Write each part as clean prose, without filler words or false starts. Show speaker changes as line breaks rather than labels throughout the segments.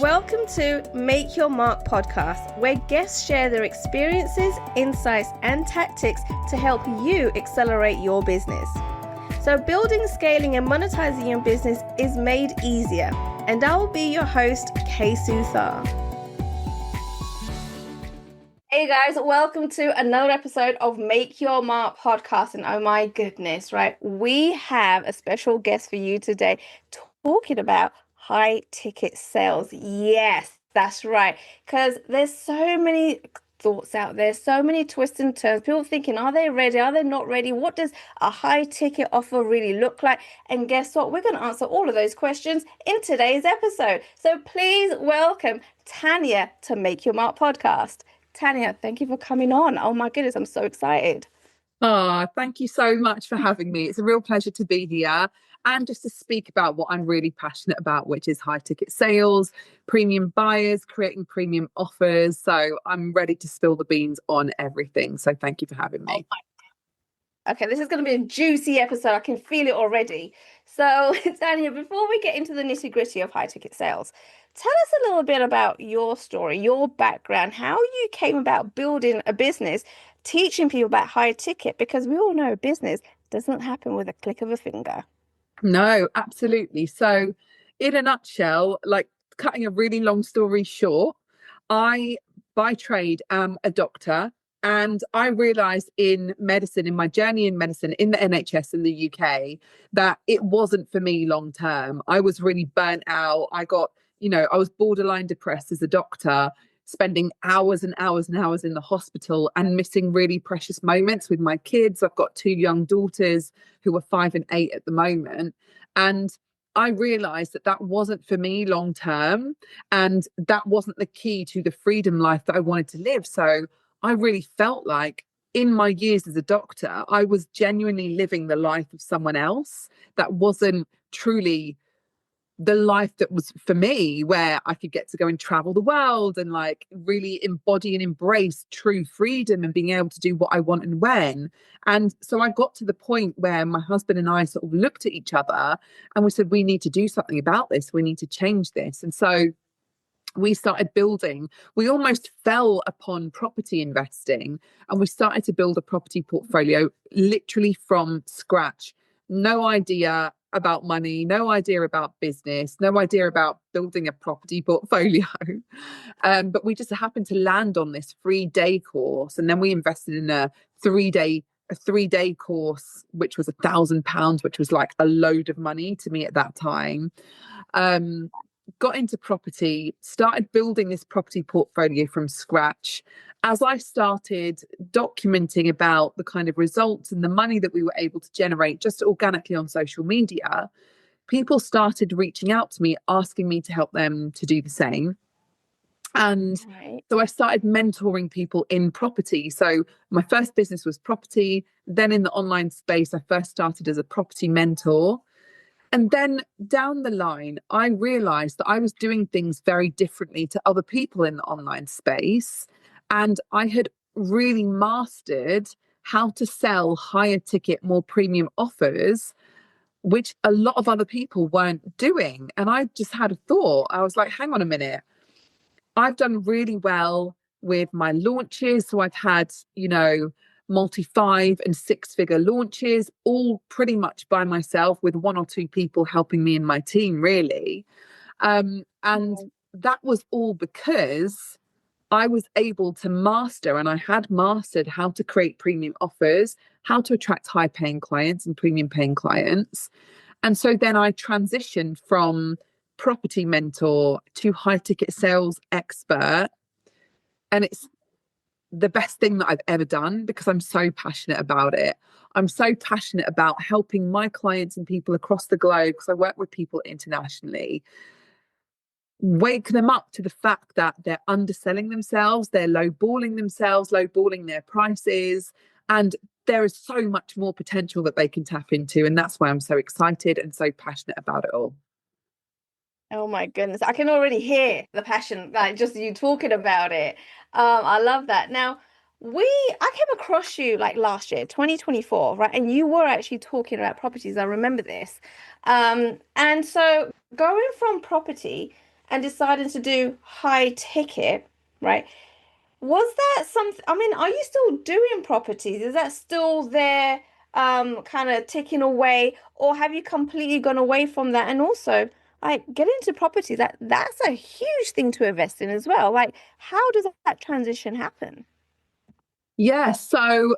Welcome to Make Your Mark podcast, where guests share their experiences, insights, and tactics to help you accelerate your business. So building, scaling, and monetizing your business is made easier. And I will be your host, Suthar. Hey guys, welcome to another episode of Make Your Mark podcast. And oh my goodness, right? We have a special guest for you today talking about high ticket sales. Yes, that's right. Because there's so many thoughts out there, so many twists and turns. People thinking, are they ready? Are they not ready? What does a high ticket offer really look like? And guess what? We're going to answer all of those questions in today's episode. So please welcome Tania to Make Your Mark podcast. Tania, thank you for coming on. Oh my goodness, I'm so excited.
Thank you so much for having me. It's a real pleasure to be here and just to speak about what I'm really passionate about, which is high ticket sales, premium buyers, creating premium offers. So I'm ready to spill the beans on everything. So thank you for having me.
Okay, this is going to be a juicy episode. I can feel it already. So, Tania, before we get into the nitty-gritty of high ticket sales, tell us a little bit about your story, your background, how you came about building a business, teaching people about high ticket, because we all know business doesn't happen with a click of a finger.
No, absolutely. So in a nutshell, like cutting a really long story short, I by trade am a doctor. And I realized in medicine, in my journey in medicine, in the NHS in the UK, that it wasn't for me long term. I was really burnt out. I was borderline depressed as a doctor, spending hours and hours and hours in the hospital and missing really precious moments with my kids. I've got two young daughters who are 5 and 8 at the moment. And I realized that that wasn't for me long term. And that wasn't the key to the freedom life that I wanted to live. So I really felt like in my years as a doctor, I was genuinely living the life of someone else that wasn't truly the life that was for me, where I could get to go and travel the world and like really embody and embrace true freedom and being able to do what I want and when. And so I got to the point where my husband and I sort of looked at each other and we said, we need to do something about this. We need to change this. And so we started building, we almost fell upon property investing and we started to build a property portfolio literally from scratch. No idea about money, no idea about business, no idea about building a property portfolio. But we just happened to land on this 3-day course. And then we invested in a three-day course, which was £1,000, which was like a load of money to me at that time. Got into property, started building this property portfolio from scratch. As I started documenting about the kind of results and the money that we were able to generate just organically on social media, people started reaching out to me, asking me to help them to do the same. And so I started mentoring people in property. So my first business was property. Then in the online space, I first started as a property mentor. And then down the line, I realized that I was doing things very differently to other people in the online space. And I had really mastered how to sell higher ticket, more premium offers, which a lot of other people weren't doing. And I just had a thought. I was like, hang on a minute. I've done really well with my launches. So I've had, multi-5 and 6-figure launches, all pretty much by myself with 1 or 2 people helping me and my team, really. And that was all because I was able to master, and I had mastered how to create premium offers, how to attract high paying clients and premium paying clients. And so then I transitioned from property mentor to high ticket sales expert. And it's the best thing that I've ever done because I'm so passionate about it. I'm so passionate about helping my clients and people across the globe, because I work with people internationally, wake them up to the fact that they're underselling themselves, they're lowballing themselves, lowballing their prices, and there is so much more potential that they can tap into. And that's why I'm so excited and so passionate about it all.
Oh my goodness, I can already hear the passion, like just you talking about it. I love that. Now, I came across you like last year, 2024, right? And you were actually talking about properties. I remember this. And so going from property and deciding to do high ticket, right? Was that something? I mean, are you still doing properties? Is that still there, kind of ticking away, or have you completely gone away from that? And also, like, getting into property, that's a huge thing to invest in as well. Like, how does that transition happen?
Yeah, so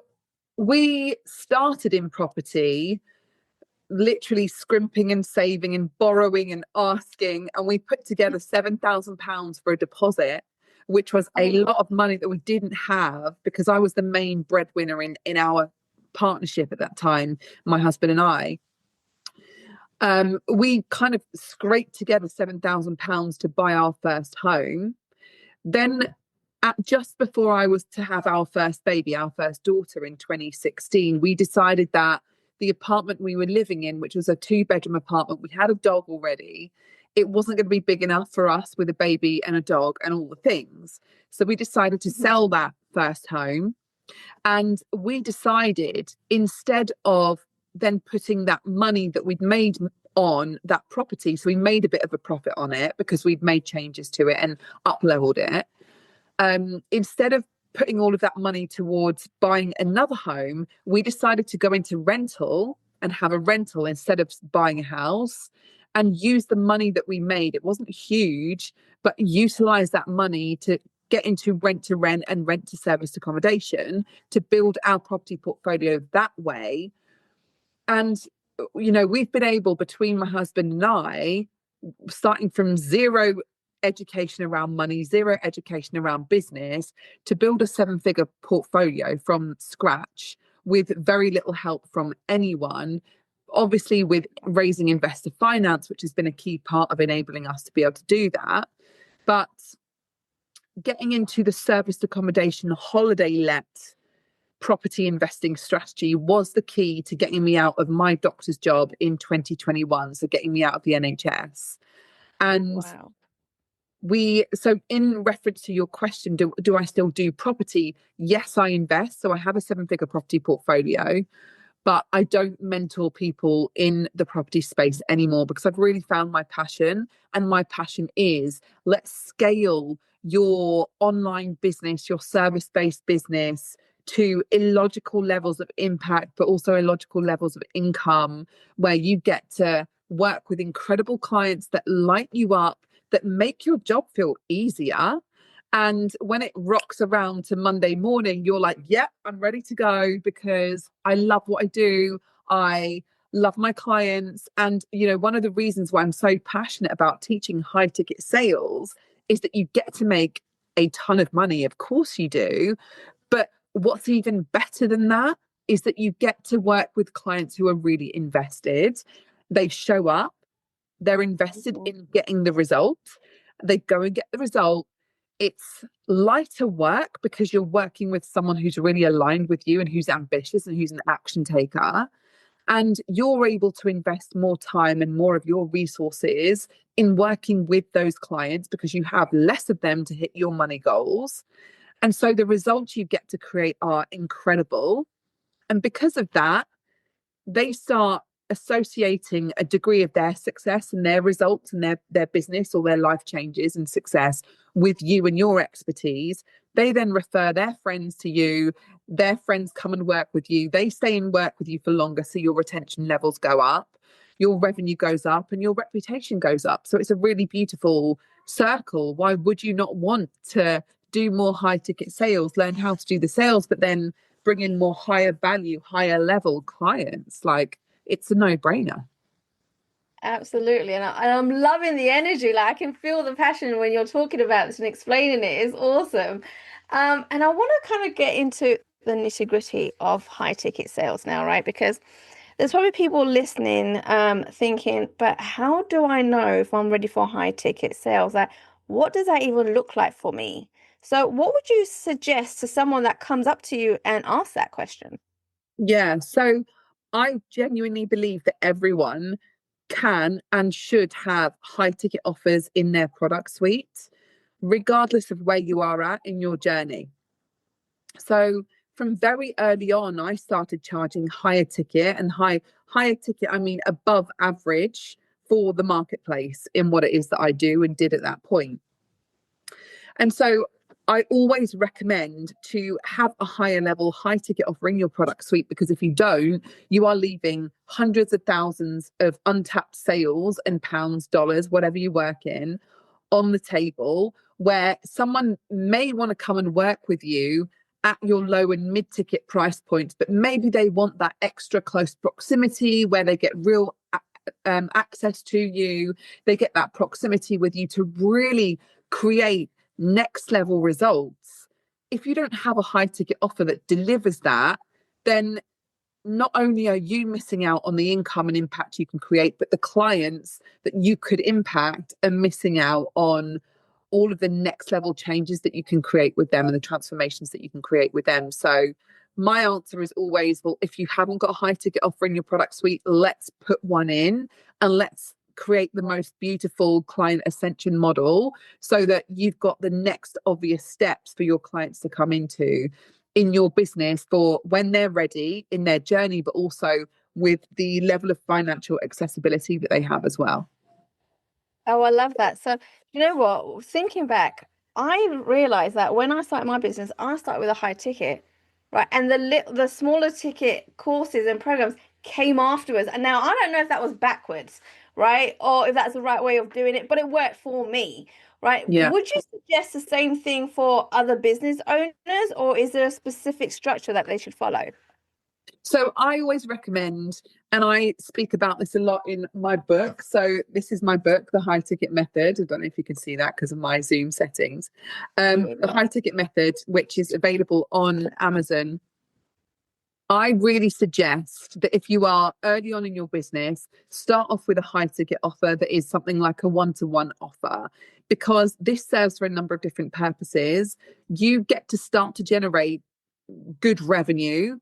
we started in property, literally scrimping and saving and borrowing and asking, and we put together £7,000 for a deposit, which was
Oh,
a
wow.
lot of money that we didn't have because I was the main breadwinner in our partnership at that time, my husband and I. We kind of scraped together £7,000 to buy our first home. Then, just before I was to have our first baby, our first daughter in 2016, we decided that the apartment we were living in, which was a 2-bedroom apartment, we had a dog already. It wasn't going to be big enough for us with a baby and a dog and all the things. So we decided to
Mhm.
sell that first home. And we decided, instead of then putting that money that we'd made on that property, so we made a bit of a profit on it because we'd made changes to it and up leveled it. Instead of putting all of that money towards buying another home, we decided to go into rental and have a rental instead of buying a house, and use the money that we made. It wasn't huge, but utilize that money to get into rent to rent and rent to service accommodation to build our property portfolio that way. And, we've been able, between my husband and I, starting from zero education around money, zero education around business, to build a 7-figure portfolio from scratch with very little help from anyone. Obviously, with raising investor finance, which has been a key part of enabling us to be able to do that. But getting into the serviced accommodation holiday let property investing strategy was the key to getting me out of my doctor's job in 2021. So getting me out of the NHS. And
Wow.
so in reference to your question, do I still do property? Yes, I invest. So I have a 7-figure property portfolio, but I don't mentor people in the property space anymore because I've really found my passion. And my passion is, let's scale your online business, your service-based business, to illogical levels of impact, but also illogical levels of income, where you get to work with incredible clients that light you up, that make your job feel easier. And when it rocks around to Monday morning, you're like, yep, I'm ready to go because I love what I do. I love my clients. And, one of the reasons why I'm so passionate about teaching high ticket sales is that you get to make a ton of money. Of course you do. But what's even better than that is that you get to work with clients who are really invested. They show up, they're invested
Mhm.
in getting the result. They go and get the result. It's lighter work because you're working with someone who's really aligned with you and who's ambitious and who's an action taker. And you're able to invest more time and more of your resources in working with those clients because you have less of them to hit your money goals. And so the results you get to create are incredible. And because of that, they start associating a degree of their success and their results and their business or their life changes and success with you and your expertise. They then refer their friends to you. Their friends come and work with you. They stay and work with you for longer, so your retention levels go up, your revenue goes up, and your reputation goes up. So it's a really beautiful circle. Why would you not want to do more high ticket sales, learn how to do the sales, but then bring in more higher value, higher level clients? Like, it's a no-brainer.
Absolutely. And I'm loving the energy. Like, I can feel the passion when you're talking about this and explaining it. It's awesome. And I want to kind of get into the nitty-gritty of high ticket sales now, right? Because there's probably people listening, thinking, but how do I know if I'm ready for high ticket sales? Like, what does that even look like for me? So, what would you suggest to someone that comes up to you and asks that question?
Yeah, so I genuinely believe that everyone can and should have high ticket offers in their product suite, regardless of where you are at in your journey. So from very early on, I started charging higher ticket, and higher ticket, I mean above average for the marketplace in what it is that I do and did at that point. And so I always recommend to have a higher level, high ticket offer in your product suite, because if you don't, you are leaving hundreds of thousands of untapped sales and pounds, dollars, whatever you work in, on the table, where someone may want to come and work with you at your low and mid ticket price points, but maybe they want that extra close proximity where they get real access to you, they get that proximity with you to really create next level results. If you don't have a high ticket offer that delivers that, then not only are you missing out on the income and impact you can create, but the clients that you could impact are missing out on all of the next level changes that you can create with them and the transformations that you can create with them. So my answer is always, well, if you haven't got a high ticket offer in your product suite, let's put one in and let's create the most beautiful client ascension model so that you've got the next obvious steps for your clients to come into in your business for when they're ready in their journey, but also with the level of financial accessibility that they have as well.
Oh, I love that. So, you know what? Thinking back, I realized that when I started my business, I started with a high ticket, right? And the smaller ticket courses and programs came afterwards. And now I don't know if that was backwards, right? Or if that's the right way of doing it, but it worked for me, right?
Yeah.
Would you suggest the same thing for other business owners, or is there a specific structure that they should follow?
So I always recommend, and I speak about this a lot in my book. So this is my book, The High Ticket Method. I don't know if you can see that because of my Zoom settings. The High Ticket Method, which is available on Amazon. I really suggest that if you are early on in your business, start off with a high ticket offer that is something like a one-to-one offer, because this serves for a number of different purposes. You get to start to generate good revenue,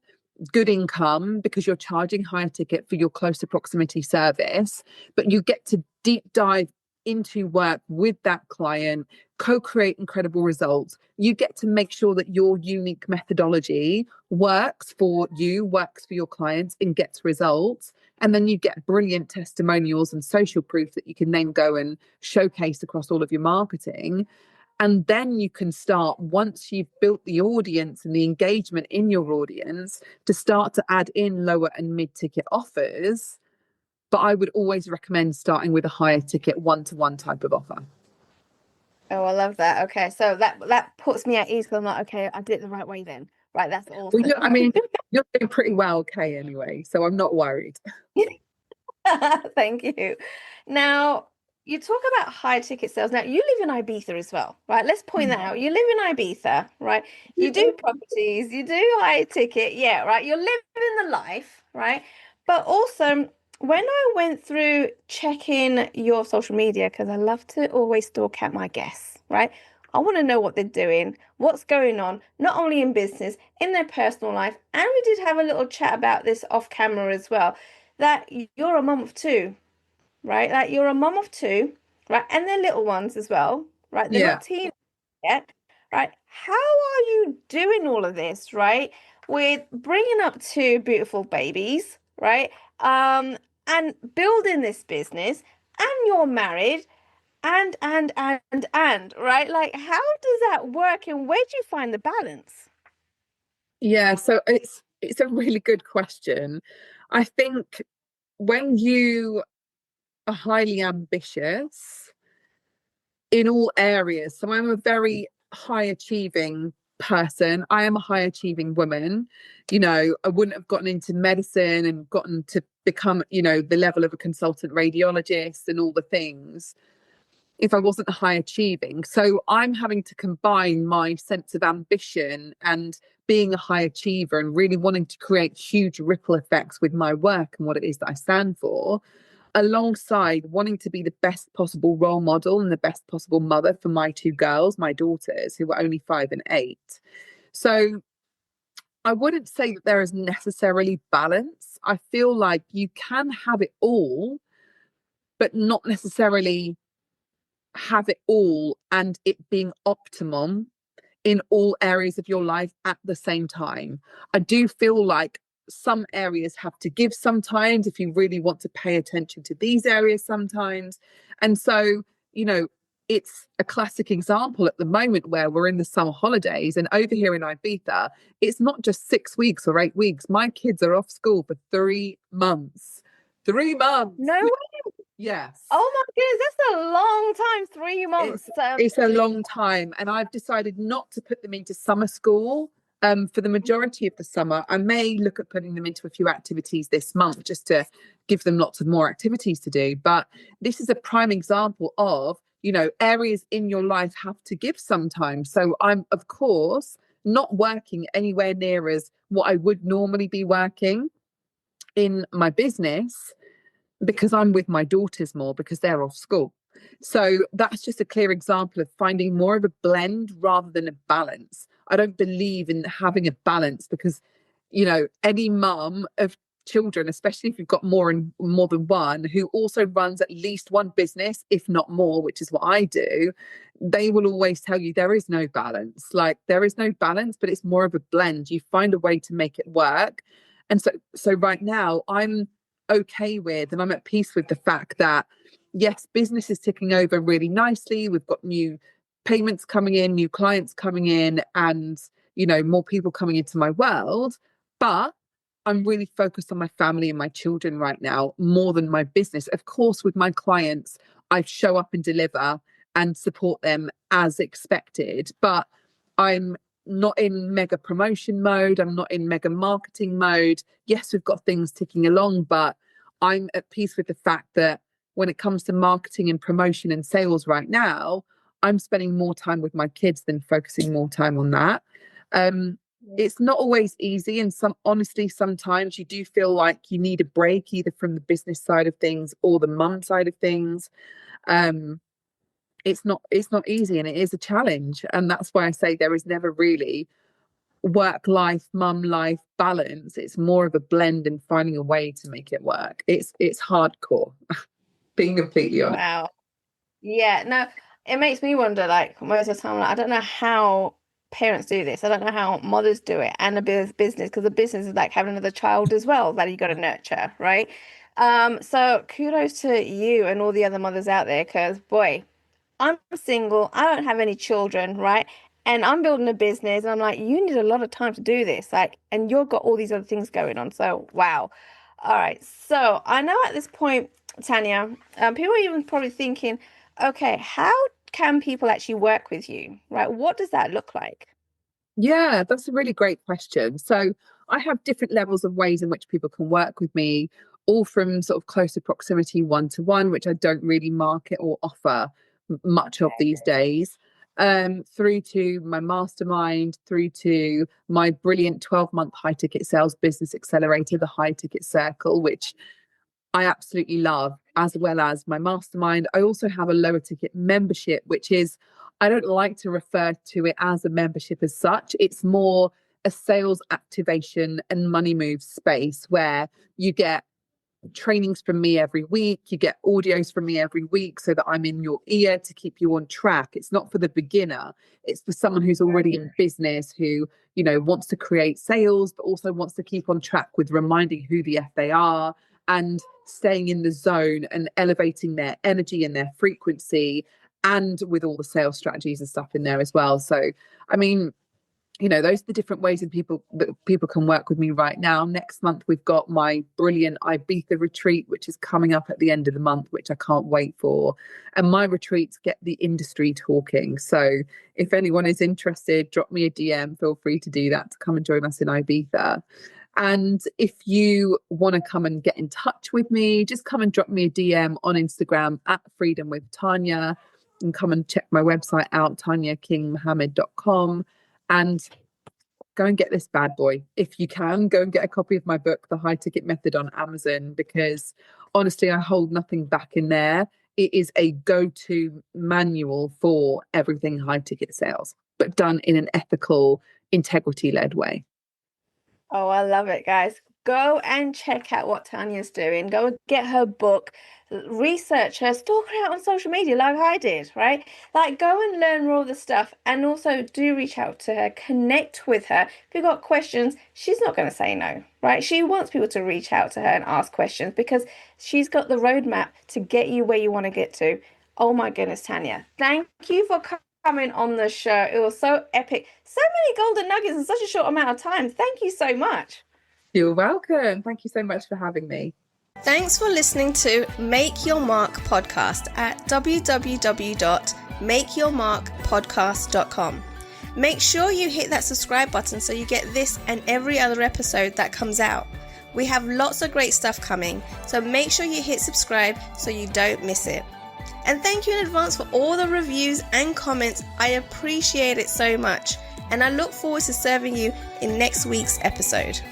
good income, because you're charging higher ticket for your closer proximity service, but you get to deep dive into work with that client, co-create incredible results. You get to make sure that your unique methodology works for you, works for your clients, and gets results. And then you get brilliant testimonials and social proof that you can then go and showcase across all of your marketing. And then you can start, once you've built the audience and the engagement in your audience, to start to add in lower and mid-ticket offers. But I would always recommend starting with a higher ticket one-to-one type of offer.
Oh, I love that. Okay, so that puts me at ease because I'm like, okay, I did it the right way then. Right, that's
Well,
awesome.
I mean, you're doing pretty well, okay, anyway, so I'm not worried.
Thank you. Now, you talk about high ticket sales. Now, you live in Ibiza as well, right? Let's point that out. You live in Ibiza, right? You do properties, you do high ticket, yeah, right? You're living the life, right? But also, when I went through checking your social media, because I love to always stalk out my guests, right? I want to know what they're doing, what's going on, not only in business, in their personal life. And we did have a little chat about this off camera as well, that you're a mum of two, right? Like you're a mum of two, right? And they're little ones as well, right? They're
Yeah.
not teenagers yet, right? How are you doing all of this, right? With bringing up two beautiful babies, right? And building this business, and you're married, and, right? Like, how does that work, and where do you find the balance?
Yeah, so it's a really good question. I think when you are highly ambitious in all areas, so I'm a very high achieving person. I am a high achieving woman. I wouldn't have gotten into medicine and gotten to become, the level of a consultant radiologist and all the things if I wasn't high achieving. So I'm having to combine my sense of ambition and being a high achiever and really wanting to create huge ripple effects with my work and what it is that I stand for, alongside wanting to be the best possible role model and the best possible mother for my two girls, my daughters, who are only 5 and 8. So I wouldn't say that there is necessarily balance. I feel like you can have it all, but not necessarily have it all and it being optimum in all areas of your life at the same time. I do feel like some areas have to give sometimes if you really want to pay attention to these areas sometimes. And so, you know, it's a classic example at the moment where we're in the summer holidays, and over here in Ibiza, it's not just 6 weeks or 8 weeks. My kids are off school for 3 months. 3 months.
No way.
Yes.
Oh my goodness, that's a long time, 3 months.
It's a long time, and I've decided not to put them into summer school for the majority of the summer. I may look at putting them into a few activities this month just to give them lots of more activities to do. But this is a prime example of, you know, areas in your life have to give sometimes. So I'm, of course, not working anywhere near as what I would normally be working in my business, because I'm with my daughters more because they're off school. So that's just a clear example of finding more of a blend rather than a balance. I don't believe in having a balance because, you know, any mum of children, especially if you've got more than one, who also runs at least one business, if not more, which is what I do, they will always tell you there is no balance. Like, there is no balance, but it's more of a blend. You find a way to make it work. And so right now I'm okay with, and I'm at peace with the fact that, yes, business is ticking over really nicely. We've got new payments coming in, new clients coming in, and, you know, more people coming into my world. But I'm really focused on my family and my children right now more than my business. Of course, with my clients, I show up and deliver and support them as expected, but I'm not in mega promotion mode. I'm not in mega marketing mode. Yes, we've got things ticking along, but I'm at peace with the fact that when it comes to marketing and promotion and sales right now, I'm spending more time with my kids than focusing more time on that. It's not always easy, and honestly, sometimes you do feel like you need a break, either from the business side of things or the mum side of things. It's not easy, and it is a challenge, and that's why I say there is never really work life, mum life balance. It's more of a blend and finding a way to make it work. It's hardcore, being completely honest.
Wow. Yeah, no, it makes me wonder, like, most of the time, like, I don't know how parents do this. I don't know how mothers do it, and a business, because the business is like having another child as well that you got to nurture, right? So kudos to you and all the other mothers out there, because boy, I'm single, I don't have any children, right? And I'm building a business, and I'm like, you need a lot of time to do this, like, and you've got all these other things going on. So, wow. All right. So, I know at this point, Tanya, people are even probably thinking, okay, how can people actually work with you, right? What does that look like?
Yeah, that's a really great question. So I have different levels of ways in which people can work with me, all from sort of closer proximity one-to-one, which I don't really market or offer much of these days, through to my mastermind, through to my brilliant 12-month high ticket sales business accelerator, the High Ticket Circle, which I absolutely love, as well as my mastermind. I also have a lower ticket membership, which is, I don't like to refer to it as a membership as such. It's more a sales activation and money move space where you get trainings from me every week, you get audios from me every week so that I'm in your ear to keep you on track. It's not for the beginner, it's for someone who's already in business, who, you know, wants to create sales but also wants to keep on track with reminding who the F they are and staying in the zone and elevating their energy and their frequency, and with all the sales strategies and stuff in there as well. So I mean, you know, those are the different ways that people can work with me right now. Next month, we've got my brilliant Ibiza retreat, which is coming up at the end of the month, which I can't wait for. And my retreats get the industry talking. So if anyone is interested, drop me a DM. Feel free to do that, to come and join us in Ibiza. And if you want to come and get in touch with me, just come and drop me a DM on Instagram at Freedom with Tanya, and come and check my website out, taniakingmohammad.com. And go and get this bad boy. If you can, go and get a copy of my book, The High Ticket Method, on Amazon, because honestly, I hold nothing back in there. It is a go-to manual for everything high ticket sales, but done in an ethical, integrity-led way.
Oh, I love it, guys. go and check out what Tania's doing. Go and get her book, research her, stalk her out on social media like I did, right? Like, go and learn all the stuff, and also do reach out to her, connect with her. If you've got questions, she's not going to say no, right? She wants people to reach out to her and ask questions because she's got the roadmap to get you where you want to get to. Oh my goodness, Tania, thank you for coming on the show. It was so epic. So many golden nuggets in such a short amount of time. Thank you so much.
You're welcome. Thank you so much for having me.
Thanks for listening to Make Your Mark podcast at www.makeyourmarkpodcast.com. Make sure you hit that subscribe button so you get this and every other episode that comes out. We have lots of great stuff coming, so make sure you hit subscribe so you don't miss it. And thank you in advance for all the reviews and comments. I appreciate it so much, and I look forward to serving you in next week's episode.